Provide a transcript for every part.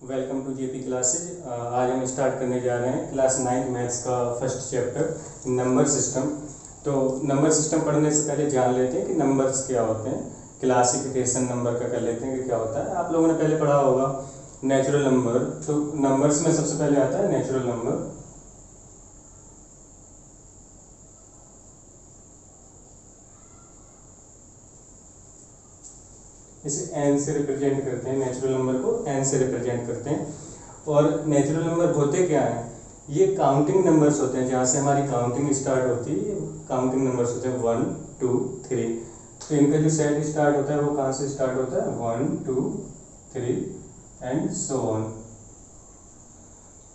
Welcome to JP classes. आज हम start करने जा रहे हैं क्लास 9 मैथ्स का फर्स्ट चैप्टर नंबर सिस्टम। तो नंबर सिस्टम पढ़ने से पहले जान लेते हैं कि नंबर्स क्या होते हैं। क्लासिफिकेशन नंबर का कर लेते हैं कि क्या होता है। आप लोगों ने पहले पढ़ा होगा नेचुरल नंबर। तो नंबर्स में सबसे पहले आता है नेचुरल नंबर। इसे एन से रिप्रेजेंट करते हैं, नेचुरल नंबर को एन से रिप्रेजेंट करते हैं। और नेचुरल नंबर होते क्या हैं? ये काउंटिंग नंबर्स होते हैं, जहाँ से हमारी काउंटिंग स्टार्ट होती है। काउंटिंग नंबर्स होते हैं 1 2 3। तो इनका जो सेट स्टार्ट होता है वो कहाँ से स्टार्ट होता है? 1 2 3 एंड सो ऑन।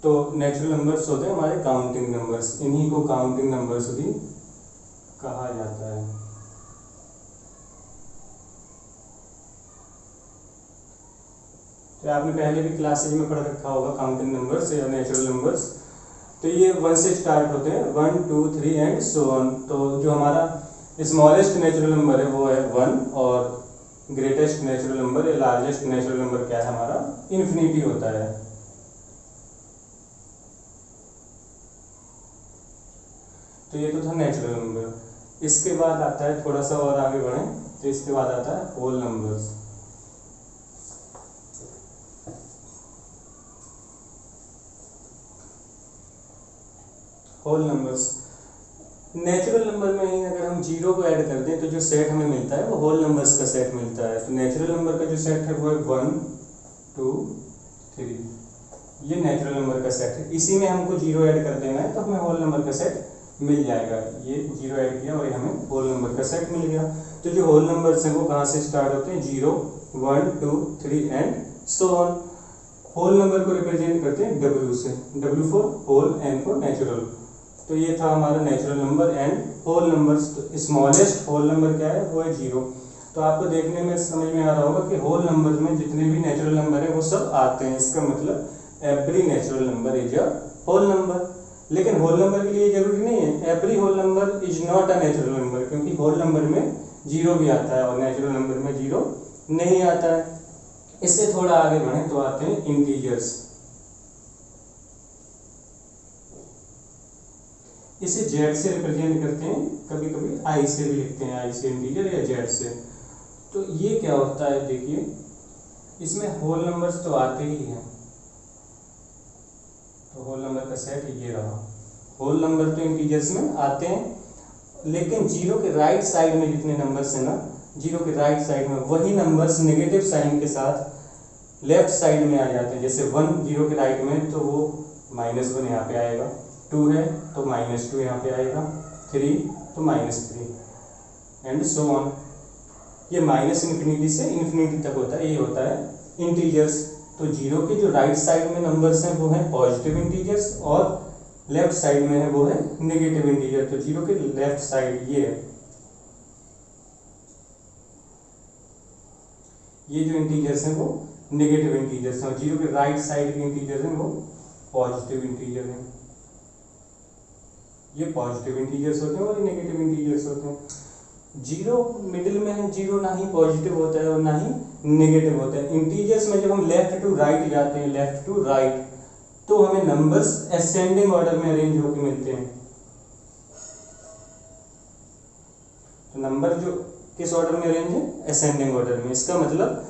तो नेचुरल नंबर्स होते हैं हमारे काउंटिंग नंबर्स, इन्हीं को काउंटिंग नंबर्स भी कहा जाता है। तो आपने पहले भी क्लासेज में पढ़ रखा होगा काउंटिंग नंबर्स या नेचुरल नंबर्स। तो ये 1 से स्टार्ट होते हैं, 1 2 3 एंड सो ऑन। तो जो हमारा स्मॉलेस्ट नेचुरल नंबर है वो है 1, और ग्रेटेस्ट नेचुरल नंबर या लार्जेस्ट नेचुरल नंबर क्या है हमारा? इन्फिनिटी होता है। तो ये तो था नेचुरल नंबर। इसके बाद आता है, थोड़ा सा और आगे बढ़ें तो इसके बाद आता है whole numbers. Whole numbers natural number में ही अगर हम जीरो को ऐड कर दें तो जो सेट हमें मिलता है वो होल नंबर्स का सेट मिलता है। तो नेचुरल नंबर का जो सेट है वो है 1 2 3। ये नेचुरल नंबर का सेट है। इसी में हमको जीरो ऐड कर देना है तो हमें होल नंबर का सेट मिल जाएगा। ये जीरो ऐड किया और ये हमें होल नंबर का सेट मिल गया। तो जो होल नंबर्स हैं वो कहाँ से स्टार्ट होते हैं? 0 1 2 3 and so on. Whole number को रिप्रेजेंट करते हैं W से, W for whole, N for natural. तो ये था हमारा natural number and whole numbers. तो स्मॉलेस्ट होल नंबर क्या है? वो है 0। तो आपको देखने में समझ में आ रहा होगा कि होल नंबर में जितने भी नेचुरल नंबर है वो सब आते हैं। इसका मतलब every natural number is a whole number. लेकिन होल नंबर के लिए जरूरी नहीं है every whole number is not a natural number, क्योंकि होल नंबर में जीरो भी आता है और नेचुरल नंबर में जीरो नहीं आता है। इससे थोड़ा आगे बढ़े तो आते हैं इंटीजर्स। इसे जेड से रिप्रेजेंट करते हैं, कभी कभी आई से भी लिखते हैं, आई से इंटीजर या जेड से। तो ये क्या होता है? देखिए, इसमें होल नंबर्स तो आते ही हैं। तो होल नंबर का सेट ये रहा। होल नंबर तो इंटीजर्स में आते हैं, लेकिन जीरो के राइट साइड में जितने नंबर्स हैं ना, जीरो के राइट साइड में वही नंबर्स नेगेटिव साइन के साथ लेफ्ट साइड में आ जाते हैं। जैसे 1 जीरो के राइट में तो वो -1 यहाँ पे आएगा, 2 है तो -2 यहाँ पे आएगा, 3 तो -3 एंड सो ऑन। ये माइनस इन्फिनिटी से इन्फिनिटी तक होता है, ये होता है इंटीजर्स। तो जीरो के जो राइट साइड में नंबर्स हैं वो हैं पॉजिटिव इंटीजर्स और लेफ्ट साइड में है वो है नेगेटिव इंटीजर। तो जीरो के लेफ्ट साइड ये है, ये जो इंटीजर्स हैं वो नेगेटिव इंटीजर्स हैं, और जीरो के राइट साइड के इंटीजर हैं वो पॉजिटिव इंटीजर हैं। ये पॉजिटिव इंटीजर्स होते हैं और ये नेगेटिव इंटीजर्स होते हैं। जीरो मिडिल में है, जीरो ना ही पॉजिटिव होता है और ना ही नेगेटिव होता है। इंटीजर्स में जब हम लेफ्ट टू राइट जाते हैं, लेफ्ट टू राइट, तो हमें नंबर्स असेंडिंग ऑर्डर में अरेंज होकर मिलते हैं। तो नंबर जो किस ऑर्डर में अरेंज है? असेंडिंग ऑर्डर में। इसका मतलब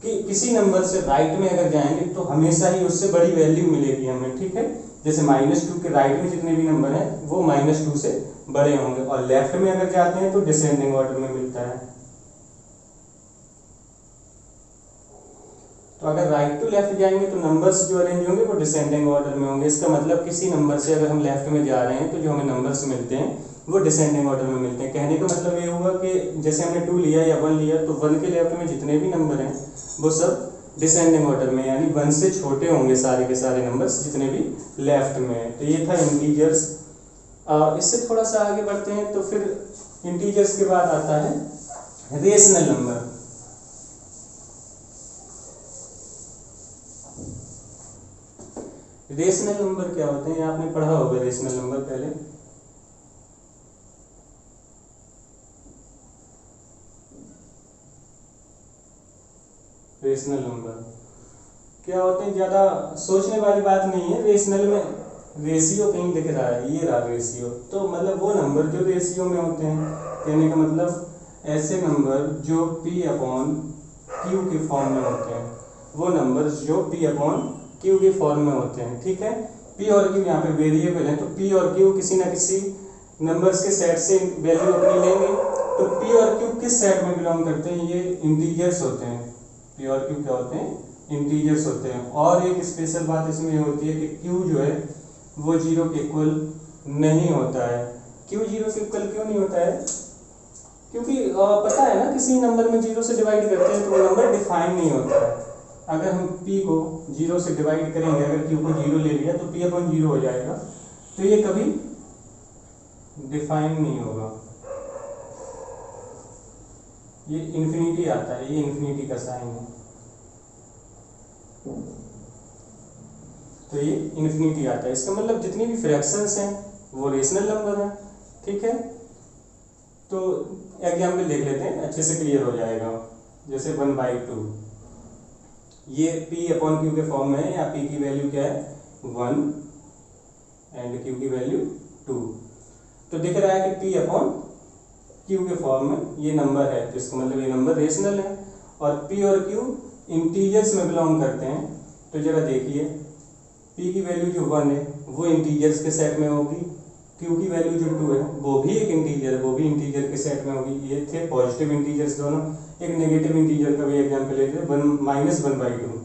कि किसी नंबर से राइट में अगर जाएंगे तो हमेशा ही उससे बड़ी वैल्यू मिलेगी हमें, ठीक है। जैसे -2 के राइट में जितने भी नंबर हैं वो -2 से बड़े होंगे, और लेफ्ट में अगर जाते हैं तो डिसेंडिंग ऑर्डर में मिलता है। तो अगर राइट टू लेफ्ट जाएंगे तो नंबर्स जो अरेंज होंगे वो डिसेंडिंग ऑर्डर में होंगे। इसका मतलब किसी नंबर से अगर हम लेफ्ट में जा रहे हैं तो जो हमें नंबर्स मिलते हैं वो डिसेंडिंग ऑर्डर में मिलते हैं। कहने का मतलब ये हुआ कि जैसे हमने 2 लिया या 1 लिया तो 1 के लेफ्ट में जितने भी नंबर हैं वो सब डिसेंडिंग ऑर्डर में, यानी 1 से छोटे होंगे सारे के सारे नंबर्स जितने भी लेफ्ट में है। तो ये था इंटीजर्स। इससे थोड़ा सा आगे बढ़ते हैं तो फिर इंटीजर्स के बाद आता है रेशनल नंबर। रेशनल नंबर क्या होते हैं? आपने पढ़ा होगा रेशनल नंबर पहले। रेशनल नंबर क्या होते हैं, ज़्यादा सोचने वाली बात नहीं है। रेशनल में रेशियो कहीं दिख रहा है, ये रहा रेशियो, तो मतलब वो नंबर जो रेशियो में होते हैं, कहने का मतलब ऐसे नंबर जो P अपॉन Q के फॉर्म में होते हैं, वो नंबर जो P अपॉन Q के फॉर्म में होते हैं। ठीक है, P और Q यहाँ पे वेरिएबल है, तो P और Q किसी ना किसी नंबर्स के सेट से वैल्यू अपनी लेंगे। तो P और Q किस सेट में बिलोंग करते हैं, ये इंटीजर्स होते हैं। P और Q क्या होते हैं, इंटीजर्स होते हैं। और एक स्पेशल बात इसमें ये होती है कि Q जो है वो 0 के इक्वल नहीं होता है। Q 0 के इक्वल क्यों नहीं होता है, क्योंकि पता है ना, किसी नंबर में 0 से डिवाइड करते हैं तो वो नंबर डिफाइन नहीं होता है। अगर हम P को 0 से डिवाइड करेंगे, अगर Q को 0 ले लिया तो P अपॉन 0 हो जाएगा, तो ये कभी डिफाइन नहीं होगा, ये इन्फिनिटी आता है, ये इन्फिनिटी का साइन है, तो ये इन्फिनिटी आता है। इसका मतलब जितनी भी फ्रैक्शंस हैं वो रेशनल नंबर हैं। ठीक है, तो एग्जाम्पल देख लेते हैं, अच्छे से क्लियर हो जाएगा। जैसे 1/2, ये P अपॉन Q के फॉर्म में है, या P की वैल्यू क्या है 1 एंड Q की वैल्यू 2। तो दिख रहा है कि P अपॉन Q के फॉर्म में ये नंबर है, तो इसका मतलब ये नंबर रेशनल है। और P और Q इंटीजर्स में बिलोंग करते हैं, तो जरा देखिए, P की वैल्यू जो 1 है वो इंटीजर्स के सेट में होगी, Q की वैल्यू जो 2 है वो भी एक इंटीजर है, वो भी इंटीजर के सेट में होगी। ये थे पॉजिटिव इंटीजर्स दोनों। एक नेगेटिव इंटीजर का भी एग्जाम्पल लेते हैं, -1/2।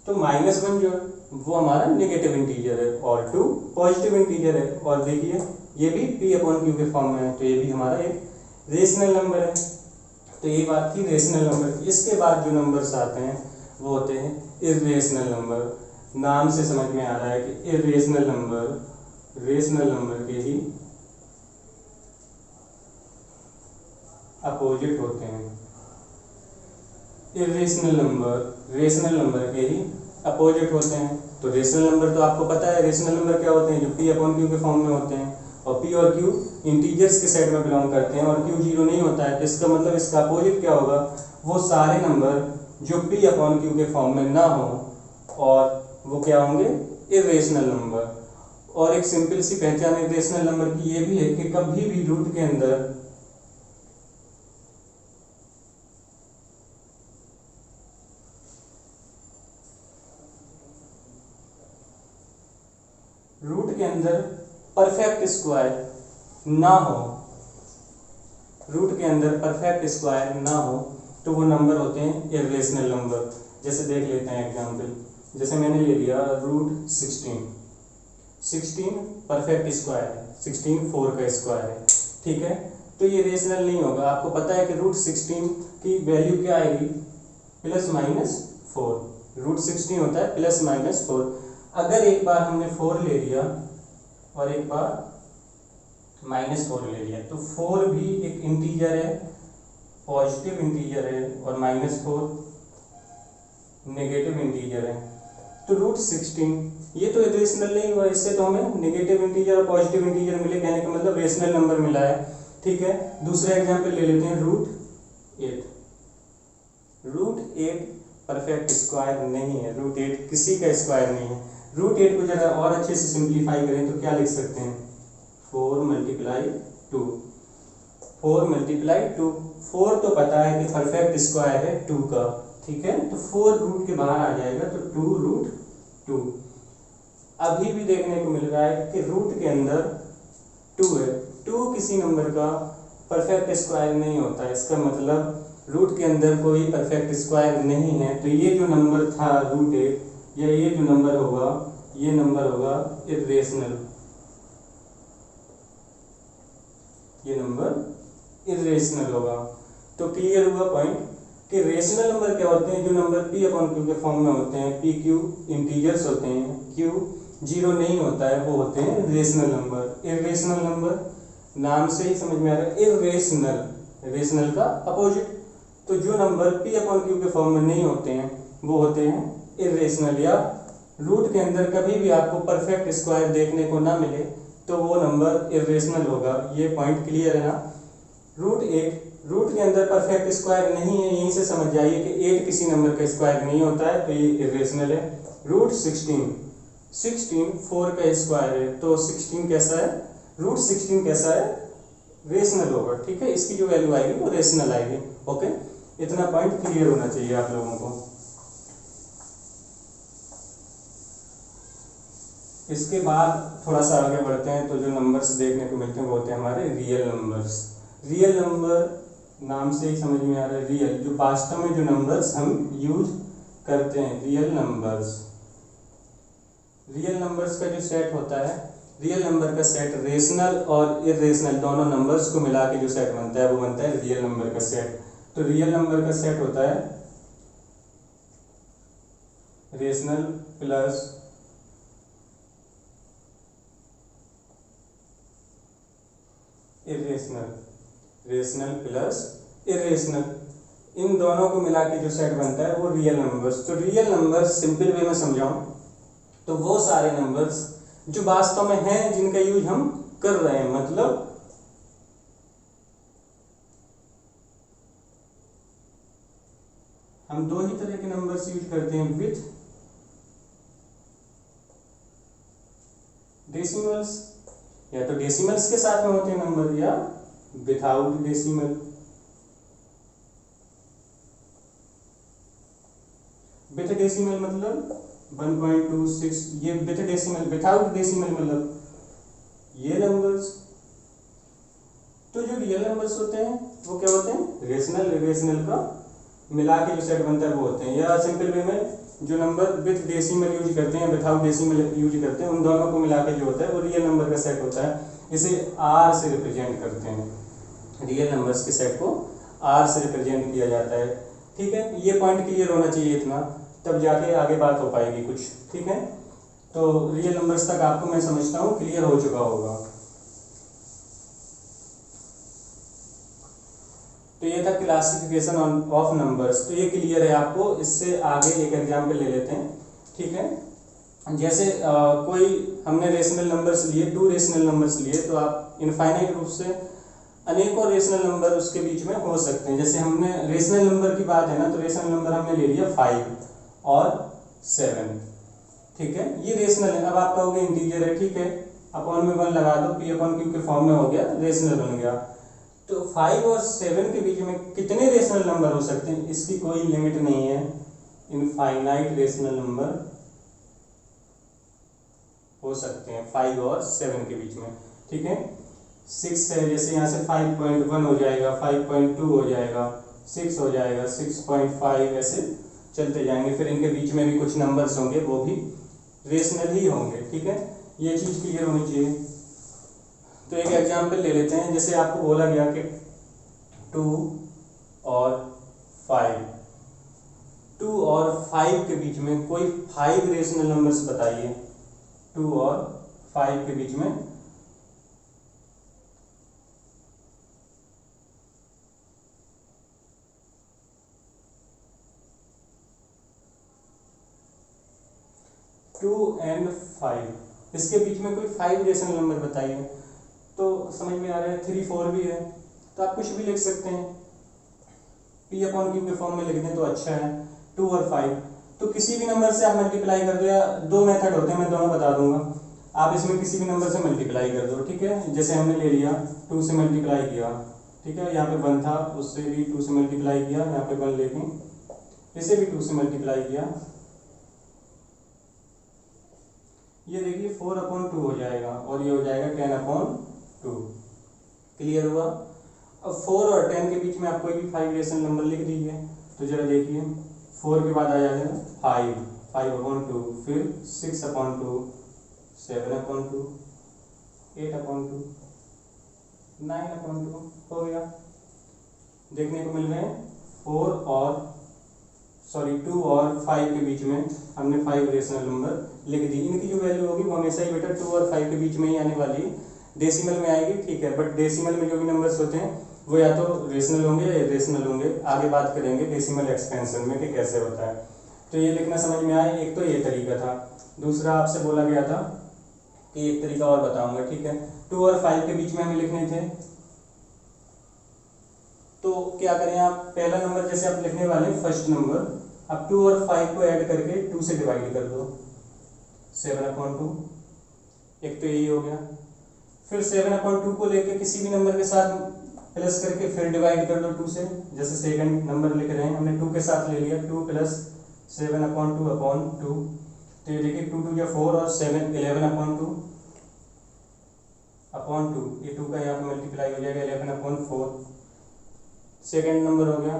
तो -1 जो है वो हमारा नेगेटिव इंटीजर है और 2 पॉजिटिव इंटीजर है। और देखिए ये भी P अपॉन Q के फॉर्म में है, तो ये भी हमारा एक रेशनल नंबर है। तो ये बात थी रेशनल नंबर। इसके बाद जो नंबर्स आते हैं वो होते हैं इर्रेशनल नंबर। नाम से समझ में आ रहा है कि इर्रेशनल नंबर रेशनल नंबर के ही अपोजिट होते हैं। इर्रेशनल नंबर रेशनल नंबर के ही अपोजिट होते हैं। तो रेशनल नंबर तो आपको पता है, रेशनल नंबर क्या होते हैं, जो P अपॉन Q के फॉर्म में होते हैं, और P और Q इंटीजर्स के सेट में बिलोंग करते हैं, और Q 0 नहीं होता है। तो इसका मतलब इसका अपोजिट क्या होगा, वो सारे नंबर जो P अपॉन Q के फॉर्म में ना हो, और वो क्या होंगे, इर्रेशनल नंबर। और एक सिंपल सी पहचान इर्रेशनल नंबर की ये भी है कि कभी भी रूट के अंदर परफेक्ट स्क्वायर ना हो, रूट के अंदर परफेक्ट स्क्वायर ना हो, तो वो नंबर होते हैं इर्रेशनल नंबर। जैसे देख लेते हैं एग्जांपल, जैसे मैंने ले लिया रूट 16 परफेक्ट स्क्वायर है, 16 4 का स्क्वायर है। ठीक है, तो ये रेशनल नहीं होगा। आपको पता है कि रूट 16 की वैल्यू क्या आएगी, +-4। रूट 16 होता है +-4। अगर एक बार हमने 4 ले लिया और एक बार -4 ले लिया, तो 4 भी एक इंटीजर है, पॉजिटिव इंटीजर है, और -4 नेगेटिव इंटीजर है। तो रूट 16 ये तो रेशनल नहीं हुआ, इससे तो हमें नेगेटिव इंटीजर और पॉजिटिव इंटीजर मिले, कहने का मतलब रेशनल नंबर मिला है। ठीक है, दूसरा एग्जांपल ले लेते हैं, रूट 8 परफेक्ट स्क्वायर नहीं है, रूट 8 किसी का स्क्वायर नहीं है। रूट 8 को जरा और अच्छे से सिंप्लीफाई करें तो क्या लिख सकते हैं, 4 × 2। 4 × 2, 4 तो पता है कि परफेक्ट स्क्वायर है 2 का। ठीक है, तो 4 रूट के बाहर आ जाएगा, तो 2√2। अभी भी देखने को मिल रहा है कि रूट के अंदर 2 है, 2 किसी नंबर का परफेक्ट स्क्वायर नहीं होता है। इसका मतलब रूट के अंदर कोई परफेक्ट स्क्वायर नहीं है। तो ये जो नंबर था रूट 8, या ये जो नंबर होगा, ये नंबर होगा इर्रेशनल, ये नंबर इर्रेशनल होगा। तो क्लियर हुआ पॉइंट कि रेशनल नंबर क्या होते हैं, जो नंबर P अपॉन Q के फॉर्म में होते हैं, PQ इंटीजर्स होते हैं, Q 0 नहीं होता है, वो होते हैं रेशनल नंबर। इर्रेशनल नंबर नाम से ही समझ में आ रहा है, इर्रेशनल, रेशनल का अपोजिट। तो जो नंबर P अपॉन Q के फॉर्म में नहीं होते हैं वो होते हैं इर्रेशनल, या रूट के अंदर कभी भी आपको परफेक्ट स्क्वायर देखने को ना मिले तो वो नंबर इर्रेशनल होगा। ये पॉइंट क्लियर है ना। रूट 8 रूट के अंदर परफेक्ट स्क्वायर नहीं है, यहीं से समझ जाइए कि 8 किसी नंबर का स्क्वायर नहीं होता है, तो ये इरेशनल है। रूट 16 4 का स्क्वायर है, तो 16 कैसा है, रूट 16 कैसा है, रेशनल होगा। ठीक है, इसकी जो वैल्यू आएगी वो रेशनल आएगी। ओके, इतना पॉइंट क्लियर होना चाहिए आप लोगों को। इसके बाद थोड़ा सा आगे बढ़ते हैं, तो जो नंबर्स देखने को मिलते हैं वो होते हैं हमारे रियल नंबर्स। रियल नंबर नाम से ही समझ में आ रहा है, रियल, जो वास्तव में जो नंबर्स हम यूज करते हैं, रियल नंबर्स। रियल नंबर्स का जो सेट होता है, रियल नंबर का सेट रेशनल और इरेशनल दोनों नंबर्स को मिला के जो सेट बनता है वो बनता है रियल नंबर का सेट। तो रियल नंबर का सेट होता है rational plus irrational, rational plus irrational, इन दोनों को मिला के जो सेट बनता है वो रियल नंबर्स। तो रियल नंबर्स सिंपल वे में समझाऊं तो वो सारे नंबर्स जो वास्तव में हैं, जिनका यूज हम कर रहे हैं, मतलब हम दो ही तरह के नंबर्स यूज करते हैं, विथ डेसिमल्स, या तो डेसिमल्स के साथ में होते हैं नंबर, या विथआउट डेसिमल। विथ डेसिमल मतलब 1.26, ये विथ डेसिमल, विथआउट डेसिमल मतलब ये नंबर्स। तो जो रियल नंबर्स होते हैं वो क्या होते हैं, रेशनल इरेशनल का मिला के जो सेट बनता है वो होते हैं। या सिंपल वे में जो नंबर विथ डेसिमल यूज करते हैं, विथआउट डेसिमल यूज करते हैं, उन दोनों को मिला के जो होता है वो रियल नंबर का सेट होता है। इसे आर से रिप्रेजेंट करते हैं, रियल नंबर्स के सेट को आर से रिप्रेजेंट किया जाता है। ठीक है, ये पॉइंट क्लियर होना चाहिए इतना, तब जाके आगे बात हो पाएगी कुछ। ठीक है, तो रियल नंबर्स तक आपको मैं समझता हूँ क्लियर हो चुका होगा। तो ये था क्लासिफिकेशन ऑफ नंबर्स, तो ये क्लियर है आपको। इससे आगे एक एग्जाम्पल ले लेते हैं। ठीक है, जैसे कोई हमने रेशनल नंबर्स लिए, 2 रेशनल नंबर्स लिए, तो आप इनफाइनाइट रूप से अनेकों रेशनल नंबर उसके बीच में हो सकते हैं। जैसे हमने रेशनल नंबर की बात है ना, तो रेशनल नंबर हमने ले लिया 5 और 7। ठीक है, ये रेशनल है। अब आप कहोगे इंटीजर है, ठीक है, अपॉन में 1 लगा दो, पी अपॉन क्यू के फॉर्म में हो गया, रेशनल बन गया। तो 5 और 7 के बीच में कितने रेशनल नंबर हो सकते हैं, इसकी कोई लिमिट नहीं है। इनफाइनाइट रेशनल नंबर हो सकते हैं 5 और 7 के बीच में। ठीक है, 6 है, जैसे यहाँ से 5.1 हो जाएगा, 5.2 हो जाएगा, 6 हो जाएगा, 6.5, ऐसे चलते जाएंगे। फिर इनके बीच में भी कुछ नंबर्स होंगे, वो भी रेशनल ही होंगे। ठीक है, ये चीज़ क्लियर होनी चाहिए। तो एक एग्जाम्पल ले लेते हैं। जैसे आपको बोला गया कि 2 और 5, 2 और 5 के बीच में कोई 5 रेशनल नंबर्स बताइए। 2 और 5 के बीच में टू एंड 5, इसके बीच में कोई 5 रेशनल नंबर बताइए। तो समझ में आ रहा है, 3, 4 भी है, तो आप कुछ भी लिख सकते हैं, पी अपॉन क्यू के फॉर्म में लिख दें तो अच्छा है। 2 और 5, तो किसी भी नंबर से आप मल्टीप्लाई कर दो, या 2 मेथड होते हैं, मैं दोनों बता दूंगा। आप इसमें किसी भी नंबर से मल्टीप्लाई कर दो। ठीक है, जैसे हमने ले लिया 2 से मल्टीप्लाई किया, ठीक है, यहाँ पे 1 था, उससे भी 2 से मल्टीप्लाई किया, यहाँ पे 1 लेके इसे भी 2 से मल्टीप्लाई किया, ये देखिए 4/2 हो जाएगा, और ये हो जाएगा 10/2। क्लियर हुआ। अब 4 और 10 के बीच में आप कोई भी 5 रेशनल नंबर लिख दीजिए। तो जरा देखिए, 4 के बाद आ जाएगा 5, 5/2, फिर 6/2, 7/2, 8/2, 9/2 हो गया। देखने को मिल रहे हैं 2 और 5 के बीच में हमने 5 रेशनल नंबर लिख दी। इनकी जो वैल्यू होगी वो हमेशा ही बेटा 2 और 5 के बीच में ही आने वाली है, डेसिमल में आएगी। ठीक है, बट डेसिमल में जो भी नंबर्स होते हैं वो या तो रेशनल होंगे या इरेशनल होंगे। आगे बात करेंगे डेसिमल एक्सपेंशन में कि कैसे होता है। तो ये लिखना समझ में आए। एक तो ये तरीका था। दूसरा आपसे बोला गया था कि एक तरीका और बताऊंगा। ठीक है, 2 और 5 के बीच में हमें लिखने थे तो क्या करें आप, पहला नंबर जैसे आप लिखने वाले हैं फर्स्ट नंबर, अब 2 और 5 को ऐड करके 2 से डिवाइड कर दो, 7/2, एक तो यही हो गया। फिर 7/2 को लेके किसी भी नंबर के साथ प्लस करके फिर डिवाइड कर दो 2 से, जैसे सेकंड नंबर लिख रहे हैं हमने 2 के साथ ले लिया, 2 + 7/2/2, तो ये देखिए 2 2 या 4 और 7 11/2 अपॉन 2, ये 2 का यहाँ पे मल्टीप्लाई हो जाएगा 11/4, सेकंड नंबर हो गया।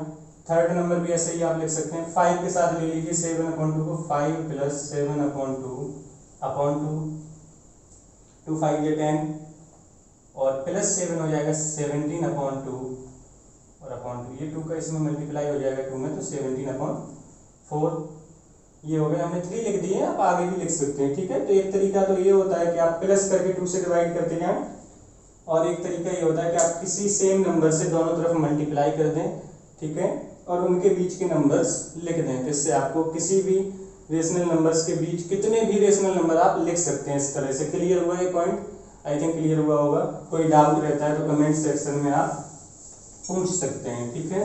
थर्ड नंबर भी ऐसे ही आप लिख सकते हैं, 5 के साथ ले लीजिए 7/2 को, 5 + 7/2/2, 2 5 या 10 और प्लस 7 हो जाएगा 17/2 और अपॉन 2, ये 2 का इसमें मल्टीप्लाई हो जाएगा 2 में, तो 17/4, ये हो गया। हमने 3 लिख दिए, आप आगे भी लिख सकते हैं, ठीक है। तो एक तरीका तो ये होता है कि आप प्लस करके 2 से डिवाइड करते जाएं, और एक तरीका ये होता है कि आप किसी सेम नंबर से दोनों तरफ मल्टीप्लाई कर दें, ठीक है, और उनके बीच के नंबर्स लिख दें, जिससे आपको किसी भी रेशनल नंबर्स के बीच कितने भी रेशनल नंबर आप लिख सकते हैं इस तरह से। क्लियर हुआ ये पॉइंट? आई थिंक क्लियर हुआ होगा। कोई डाउट रहता है तो कमेंट सेक्शन में आप पूछ सकते हैं, ठीक है।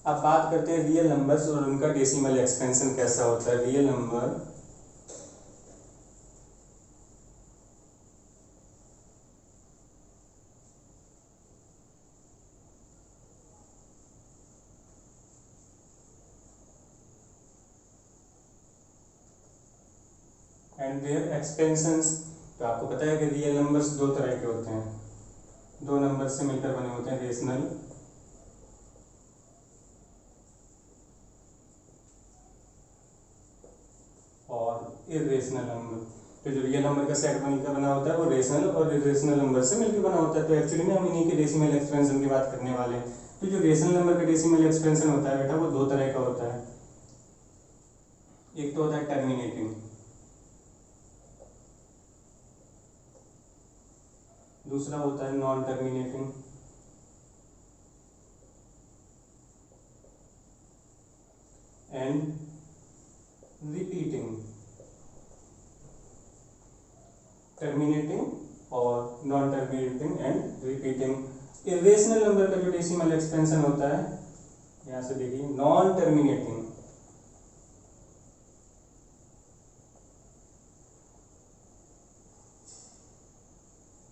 अब बात करते हैं रियल नंबर्स और उनका डेसिमल एक्सपेंशन कैसा होता है। Real number and their expansions. तो आपको पता है कि रियल नंबर्स दो तरह के होते हैं, दो नंबर से मिलकर बने होते हैं, रेशनल और इरेशनल नंबर। तो जो रियल नंबर का सेट मिलकर बना होता है वो रेशनल और इरेशनल नंबर से मिलकर बना होता है। तो एक्चुअली में हम इन्हीं के डेसिमल एक्सपेंशन की बात करने वाले हैं। तो जो रेशनल नंबर का डेसिमल एक्सपेंशन होता है बेटा, वो दो तरह का होता है। एक तो होता है टर्मिनेटिंग, दूसरा होता है non terminating. And repeating. Terminating और non terminating and repeating. Irrational number का जो डेसिमल एक्सपेंशन होता है, यहां से देखिए, नॉन टर्मिनेटिंग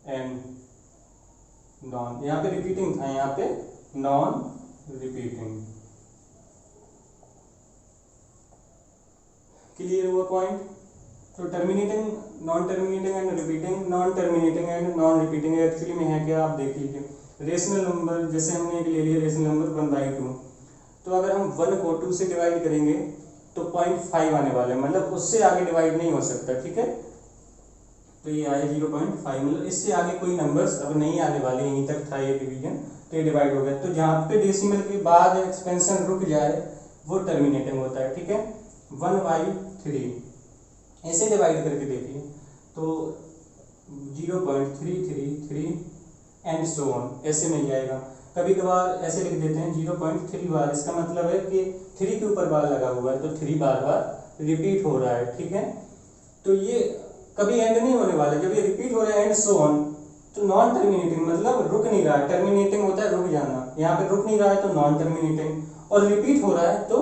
एंड नॉन, यहाँ पे रिपीटिंग था, यहाँ पे नॉन रिपीटिंग। क्लियर हुआ पॉइंट? तो terminating, non terminating and repeating, non terminating and non repeating actually में है क्या, आप देख लीजिए। रेशनल नंबर जैसे हमने एक ले लिया रेशनल नंबर 1/2, तो अगर हम 1 को 2 से डिवाइड करेंगे तो 0.5 आने वाले, मतलब उससे आगे डिवाइड नहीं हो सकता, ठीक है। तो ये आया 0.5, मतलब इससे आगे कोई नंबर्स अब नहीं आने वाले, यहीं तक था ये डिवीजन, तो ये डिवाइड हो गया। तो जहाँ पे डेसिमल के बाद एक्सपेंशन रुक जाए वो टर्मिनेटिंग होता है, ठीक है। 1/3 ऐसे डिवाइड करके देखिए तो 0.333 एंड सो ऑन ऐसे मिल जाएगा। कभी कभार ऐसे लिख देते हैं 0.3 बार, इसका मतलब है कि 3 के ऊपर बार लगा हुआ है, तो 3 बार बार रिपीट हो रहा है, ठीक है। तो ये कभी एंड नहीं होने वाला, जब ये रिपीट हो रहा है एंड सो ऑन, तो नॉन टर्मिनेटिंग मतलब रुक नहीं रहा है। टर्मिनेटिंग होता है रुक जाना, यहाँ पे रुक नहीं रहा है तो नॉन टर्मिनेटिंग, और रिपीट हो रहा है तो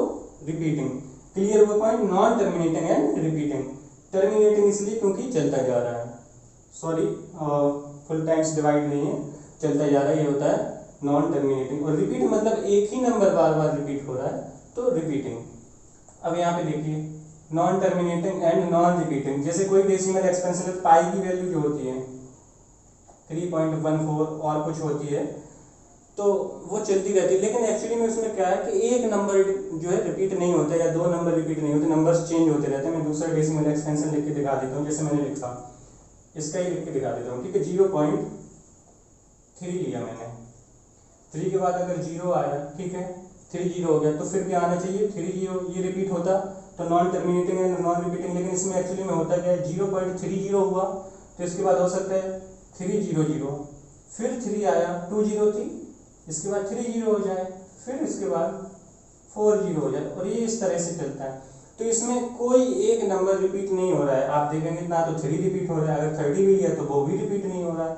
रिपीटिंग। क्लियर हुआ point? Non terminating and repeating. Terminating इसलिए क्योंकि चलता जा रहा है, सॉरी फुल टाइम्स डिवाइड नहीं है, चलता जा रहा है, ये होता है नॉन टर्मिनेटिंग। और रिपीट मतलब एक ही नंबर बार बार रिपीट हो रहा है, तो रिपीटिंग। अब यहाँ पे देखिए non terminating and non repeating. जैसे कोई डेसिमल एक्सपेंशन है, पाई की वैल्यू जो होती है 3.14 और कुछ होती है, तो वो चलती रहती है, लेकिन एक्चुअली में उसमें क्या है कि एक नंबर जो है रिपीट नहीं होता, या दो नंबर रिपीट नहीं होते, नंबर्स चेंज होते रहते हैं। मैं दूसरा डेसिमल एक्सपेंशन लिख के दिखा देता हूँ, जैसे मैंने लिखा, इसका ही लिख के दिखा देता हूँ, ठीक है। 0.3 लिया मैंने, 3 के बाद अगर 0 आया, ठीक है, 3 0 हो गया, तो फिर क्या आना चाहिए 3 0, ये रिपीट होता तो non terminating and non repeating. लेकिन इसमें एक्चुअली में होता क्या है, 0.30 हुआ तो इसके बाद हो सकता है 3 0 0, फिर 3 आया 2 0 थी, इसके बाद 3 0 हो जाए, फिर इसके बाद 4 0 हो जाए, और ये इस तरह से चलता है। तो इसमें कोई एक नंबर रिपीट नहीं हो रहा है, आप देखेंगे ना तो 3 रिपीट हो रहा है, अगर 30 भी लिया तो वो भी रिपीट नहीं हो रहा है।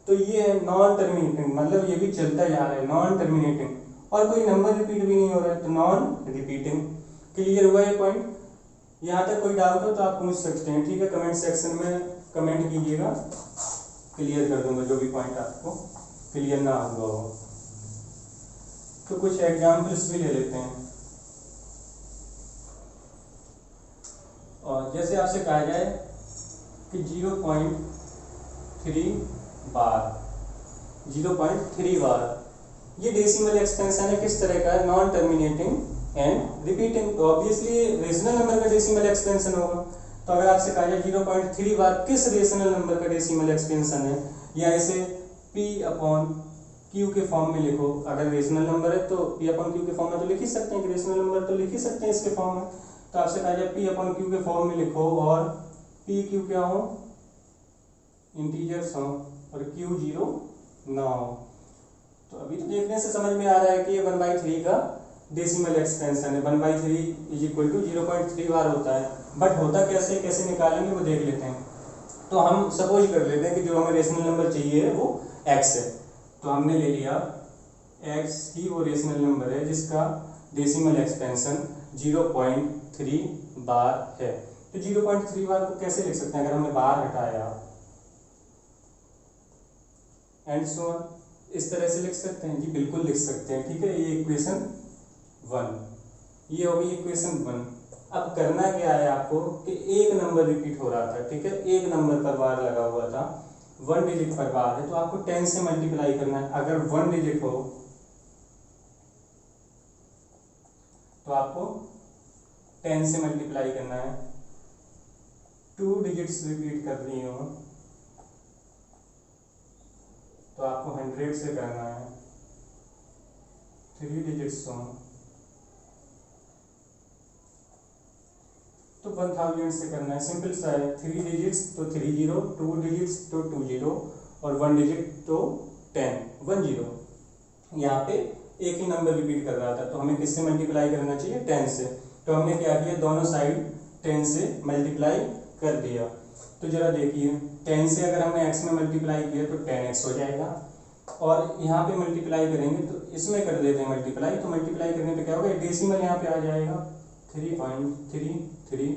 तो ये है नॉन टर्मिनेटिंग, मतलब ये भी चलता जा रहा है, नॉन टर्मिनेटिंग, और कोई नंबर रिपीट भी नहीं हो रहा है, तो नॉन रिपीटिंग। क्लियर हुआ ये पॉइंट? यहाँ तक कोई डाउट हो तो आप पूछ सकते हैं, ठीक है, कमेंट सेक्शन में कमेंट कीजिएगा, क्लियर कर दूंगा जो भी पॉइंट आपको क्लियर ना हुआ हो। तो कुछ एग्जाम्पल्स भी ले लेते हैं। और जैसे आपसे कहा जाए कि 0.3 बार, 0.3 बार, ये डेसिमल एक्सपेंशन है, किस तरह का है, नॉन टर्मिनेटिंग एंड रिपीटिंग। तो ऑब्वियसली रेशनल नंबर का डेसिमल एक्सपेंशन होगा। तो अगर आपसे कहा जाए 0.3 बार किस रेशनल नंबर का डेसिमल एक्सपेंशन है, या इसे P/Q के फॉर्म में लिखो। अगर रेशनल नंबर है तो P/Q के फॉर्म में तो लिख ही सकते हैं, कि रेशनल नंबर तो लिख ही सकते हैं इसके फॉर्म में। तो आपसे कहा जाए P/Q के फॉर्म में लिखो, और PQ क्या हो, इंटीजर्स हो, और Q 0 ना हो। तो अभी तो देखने से समझ में आ रहा है कि ये 1/3 का डेसिमल एक्सपेंशन है। 1/3 = 0.3 बार होता है। बट होता कैसे, कैसे निकालेंगे वो देख लेते हैं। तो हम सपोज कर लेते हैं कि जो हमें रेशनल नंबर चाहिए है वो x है। तो हमने ले लिया x ही वो रेशनल नंबर है जिसका डेसिमल एक्सपेंशन 0.3 बार है। तो 0.3 बार को कैसे लिख सकते हैं, अगर हमने बार हटाया एंड सो ऑन, इस तरह से लिख सकते हैं जी, बिल्कुल लिख सकते हैं, ठीक है। ये इक्वेशन 1, ये होगी इक्वेशन 1। अब करना क्या है आपको कि एक नंबर रिपीट हो रहा था, ठीक है, एक नंबर पर बार लगा हुआ था, 1 डिजिट पर बार है, तो आपको 10 से मल्टीप्लाई करना है। अगर 1 डिजिट हो तो आपको 10 से मल्टीप्लाई करना है। 2 डिजिट्स रिपीट कर रही हो तो आपको 100 से करना है। 3 डिजिट्स हो तो 1000 से करना है। सिंपल सा है, 3 डिजिट्स तो 30, 2 डिजिट्स तो 20, और 1 डिजिट तो 10। यहाँ पे एक ही नंबर रिपीट कर रहा था, तो हमें किससे मल्टीप्लाई करना चाहिए, 10 से। तो हमने क्या किया, दोनों साइड 10 से मल्टीप्लाई कर दिया। तो जरा देखिए, 10 से अगर हमने x में मल्टीप्लाई किया तो 10x हो जाएगा, और यहाँ पे मल्टीप्लाई करेंगे तो इसमें कर देते हैं मल्टीप्लाई। तो मल्टीप्लाई करने पे क्या होगा, डेसिमल यहाँ पे आ जाएगा 3.33,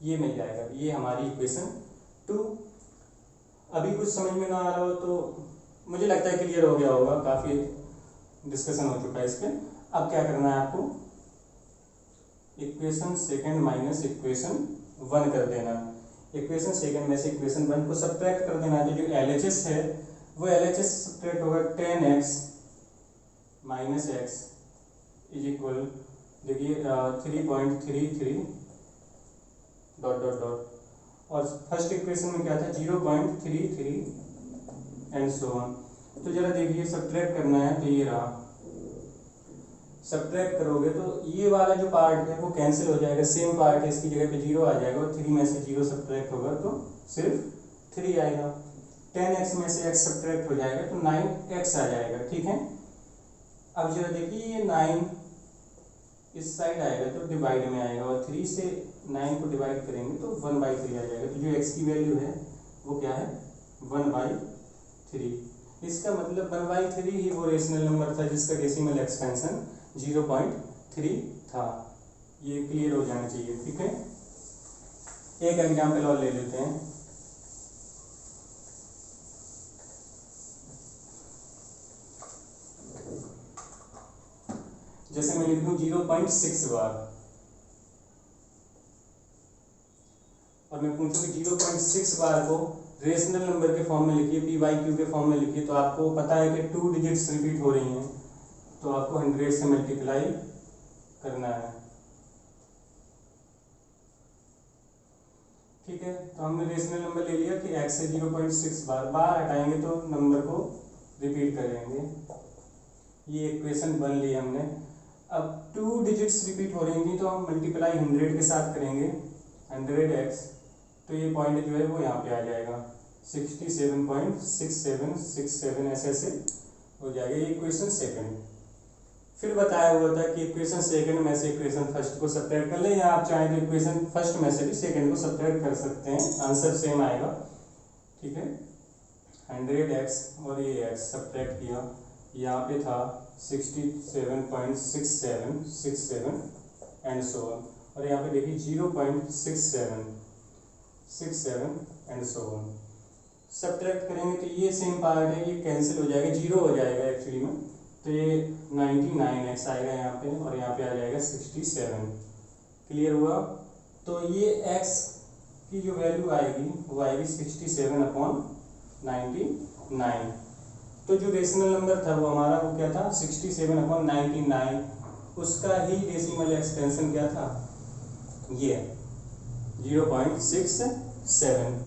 ये मिल जाएगा। ये हमारी इक्वेशन 2। अभी कुछ समझ में ना आ रहा हो तो मुझे लगता है क्लियर हो गया होगा, काफ़ी डिस्कशन हो चुका है इस पर। अब क्या करना है आपको, इक्वेशन सेकंड माइनस इक्वेशन 1 कर देना। इक्वेशन सेकंड में से इक्वेशन 1 को सब्ट्रैक्ट कर देना। तो जो LHS है वो LHS सब्ट्रैक्ट होगा 10x minus x is equal, देखिए 3.33 डॉट डॉट डॉट, और फर्स्ट इक्वेशन में क्या था, 0.33 एंड सो ऑन। तो जरा देखिए सब्ट्रैक्ट करना है, तो ये रहा, सब्ट्रैक्ट करोगे तो ये वाला जो पार्ट है वो कैंसिल हो जाएगा, सेम पार्ट है, इसकी जगह पे 0 आ जाएगा, और 3 में से 0 सब्ट्रैक्ट होगा तो सिर्फ 3 आएगा। 10x में से x सब्ट्रैक्ट हो जाएगा तो 9x आ जाएगा, ठीक है। अब जरा देखिए, ये 9 इस साइड आएगा तो डिवाइड में आएगा, और 3 से 9 को डिवाइड करेंगे तो 1/3 आ जाएगा। तो जो x की वैल्यू है वो क्या है, 1/3। इसका मतलब 1/3 ही वो रेशनल नंबर था जिसका डेसिमल एक्सपेंशन 0.3 था। ये क्लियर हो जाना चाहिए, ठीक है। एक एग्जाम्पल और ले लेते हैं। जैसे मैं लिख दूं 0.6 बार, और मैं पूछूं कि 0.6 बार को रेशनल नंबर के फॉर्म में लिखिए, P/Q के फॉर्म में लिखिए, तो आपको पता है कि 2 डिजिट्स रिपीट हो रही हैं, तो आपको 100 से मल्टीप्लाई करना है, ठीक है। तो हमने रेशनल नंबर ले लिया कि x है 0.6 बार, बार हटाएंगे तो नंबर को रिपीट करेंगे। ये इक्वेशन 1 ली हमने। अब 2 डिजिट्स रिपीट हो रही थी तो हम मल्टीप्लाई 100 के साथ करेंगे, 100x, तो ये पॉइंट जो है वो यहाँ पे आ जाएगा 67.6767, ऐसे हो जाएगा। ये इक्वेशन सेकंड। फिर बताया हुआ था कि इक्वेशन सेकंड में से इक्वेशन फर्स्ट को सब्ट्रैक्ट कर ले, या आप चाहें तो इक्वेशन फर्स्ट में से भी सेकंड को सब्ट्रैक्ट कर सकते हैं, आंसर सेम आएगा। ठीक है। 100x और ये x सब्ट्रैक्ट किया, यहाँ पे था 67.67 एंड सो ऑन, और यहाँ पे देखिए 0.67 एंड सो ऑन। सब्ट्रैक्ट करेंगे तो ये सेम पार्ट है, ये कैंसिल हो जाएगा, जीरो हो जाएगा एक्चुअली में, तो ये 99x आएगा यहाँ पे, और यहाँ पे आ जाएगा 67। क्लियर हुआ? तो ये x की जो वैल्यू आएगी वो आएगी 67/99। तो जो रेशनल नंबर था वो हमारा वो क्या था, 67/99, उसका ही डेसिमल एक्सटेंशन क्या था, ये 0.67।